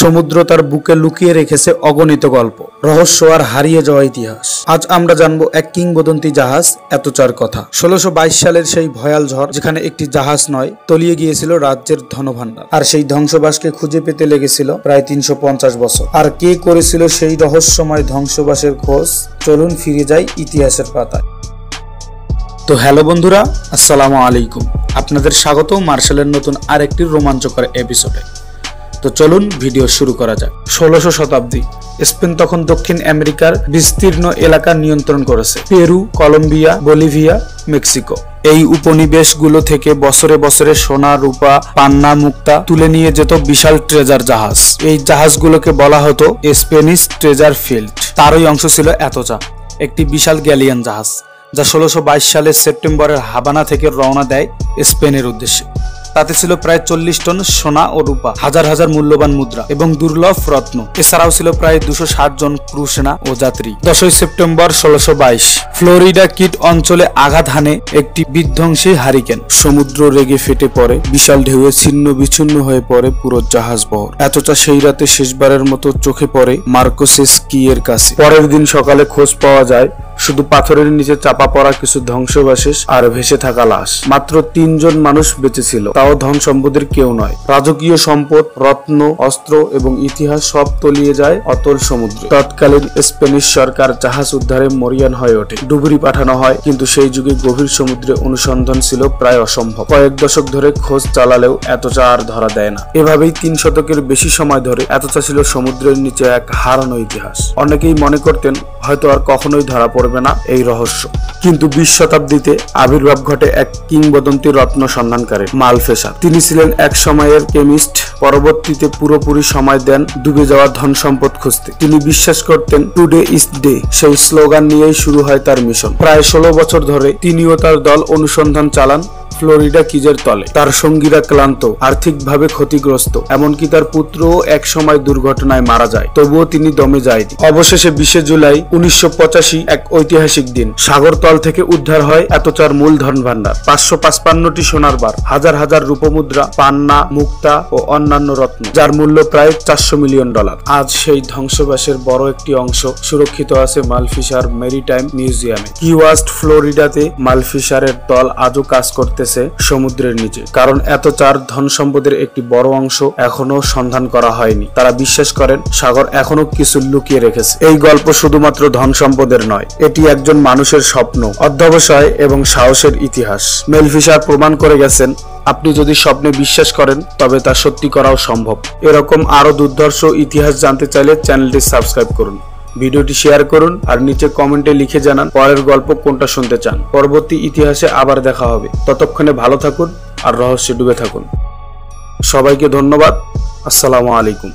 সমুদ্র তার বুকে লুকিয়ে রেখেছে অগণিত গল্প, রহস্য আর হারিয়ে যাওয়া ইতিহাস। আজ আমরা জানবো এক কিংবদন্তি জাহাজ এতচার কথা। ১৬২২ সালের সেই ভয়াল ঝড়, যেখানে একটি জাহাজ নয়, তলিয়ে গিয়েছিল রাজ্যের ধনভাণ্ডার। আর সেই ধ্বংসবাসকে খুঁজে পেতে লেগেছিল প্রায় ৩৫০ বছর। আর কে করেছিল সেই রহস্যময় ধ্বংসবাসের খোঁজ? চলুন ফিরে যাই ইতিহাসের পাতায়। তো হ্যালো বন্ধুরা, আসসালামু আলাইকুম। আপনাদের স্বাগত মার্শালের নতুন আরেকটি রোমাঞ্চকর এপিসোডে। তো চলুন ভিডিও শুরু করা যাক। ১৬শ শতাব্দী। স্পেন তখন দক্ষিণ আমেরিকার বিস্তীর্ণ এলাকা নিয়ন্ত্রণ করেছে। Peru, Colombia, Bolivia, Mexico. এই উপনিবেশগুলো থেকে বছরে বছরে সোনা, রূপা, পান্না, মুক্তা তুলে নিয়ে যেত বিশাল ট্রেজার জাহাজ। এই জাহাজগুলোকে বলা হতো স্পেনিশ ট্রেজার ফিল্ড। তারই অংশ ছিল এতচা, একটি বিশাল গ্যালিয়ান জাহাজ, যা ১৬২২ সালের সেপ্টেম্বরের হাভানা থেকে রওনা দেয় স্পেনের উদ্দেশ্যে। তাতে ছিল প্রায় ৪০ টন সোনা ও রূপা, হাজার হাজার মূল্যবান মুদ্রা এবং দুর্লভ রত্ন। এছাড়াও ছিল প্রায় ২৬০ জন ক্রু সেনা ও যাত্রী। ১০ই সেপ্টেম্বর ১৬২২ ফ্লোরিডা কিট অঞ্চলে আঘাত হানে একটি বিধ্বংসী হারিকেন। সমুদ্র রেগে ফেটে পড়ে, বিশাল ঢেউয়ে ছিন্ন বিচ্ছিন্ন হয়ে পড়ে পুরো জাহাজ বহর। এতটা সেই রাতে শেষবারের মতো চোখে পড়ে মার্কোসেস কিয়ের কাছে। পরের দিন সকালে খোঁজ পাওয়া যায় শুধু পাথরের নিচে চাপা পড়া কিছু ধ্বংসাবশেষ আর ভেসে থাকা লাশ। মাত্র ৩ জন মানুষ বেঁচে ছিল, তাও ধন সম্পদের কেউ নয়। রাজকীয় সম্পদ, রত্ন, অস্ত্র এবং ইতিহাস সব তলিয়ে যায় অতল সমুদ্রে। তৎকালীন স্প্যানিশ সরকার জাহাজ উদ্ধারে মরিয়ান হয়ে ওঠে। ডুবুরি পাঠানো হয়, কিন্তু সেই যুগে গভীর সমুদ্রে অনুসন্ধান ছিল প্রায় অসম্ভব। কয়েক দশক ধরে খোঁজ চালালেও এতচা আর ধরা দেয় না। এভাবেই ৩ শতকের বেশি সময় ধরে এতচা ছিল সমুদ্রের নিচে এক হারানো ইতিহাস। অনেকেই মনে করতেন হয়তো আর কখনোই ধরা পড়বে না এই রহস্য। কিন্তু ২০ শতাব্দীতে আবির্ভাব ঘটে এক কিংবদন্তি রত্ন সন্ধানকারী, মালফেসার। তিনি ছিলেন এক সময়ের কেমিস্ট, পরবর্তীতে পুরোপুরি সময় দেন ডুবে যাওয়া ধন সম্পদ খুঁজতে। তিনি বিশ্বাস করতেন টুডে ইজ ডে। সেই স্লোগান নিয়েই শুরু হয় তার মিশন। প্রায় ১৬ বছর ধরে তিনি ও তার দল অনুসন্ধান চালান ফ্লোরিডা কিজের তলে। তার সঙ্গীরা ক্লান্ত, আর্থিকভাবে ক্ষতিগ্রস্ত, এমনকি তার পুত্রও এক সময় দুর্ঘটনায় মারা যায়। তবুও তিনি দমে যায়নি। অবশেষে ২০ জুলাই ১৯৮৫ এক ঐতিহাসিক দিন। সাগর তল থেকে উদ্ধার হয় এতচার মূল ধনভাণ্ডার। ৫৫৫টি সোনার বার, হাজার হাজার রূপমুদ্রা, পান্না, মুক্তা ও অন্যান্য রত্ন, যার মূল্য প্রায় $৪০০ মিলিয়ন। আজ সেই ধ্বংসবাসের বড় একটি অংশ সুরক্ষিত আছে মালফিসার মেরিটাইম মিউজিয়ামে। কি ওয়েস্ট ফ্লোরিডাতে মালফিসারের দল আজও কাজ করতে সমুদ্রের নিচে, কারণ এতচার ধন সম্পদের একটি বড় অংশ এখনো সন্ধান করা হয়নি। তারা বিশ্বাস করেন সাগর এখনো কিছু লুকিয়ে রেখেছে। এই গল্প শুধুমাত্র ধন সম্পদের নয়, এটি একজন মানুষের স্বপ্ন, অধ্যবসায় এবং সাহসের ইতিহাস। মেলফিসার প্রমাণ করে গেছেন আপনি যদি স্বপ্নে বিশ্বাস করেন তবে তা সত্যি করাও সম্ভব। এরকম আরো দুর্ধর্ষ ইতিহাস জানতে চাইলে চ্যানেলটি সাবস্ক্রাইব করুন, ভিডিওটি শেয়ার করুন আর নিচে কমেন্টে লিখে জানান পরের গল্প কোনটা শুনতে চান। পরবর্তী ইতিহাসে আবার দেখা হবে। ততক্ষণে ভালো থাকুন আর রহস্যে ডুবে থাকুন। সবাইকে ধন্যবাদ। আসসালামু আলাইকুম।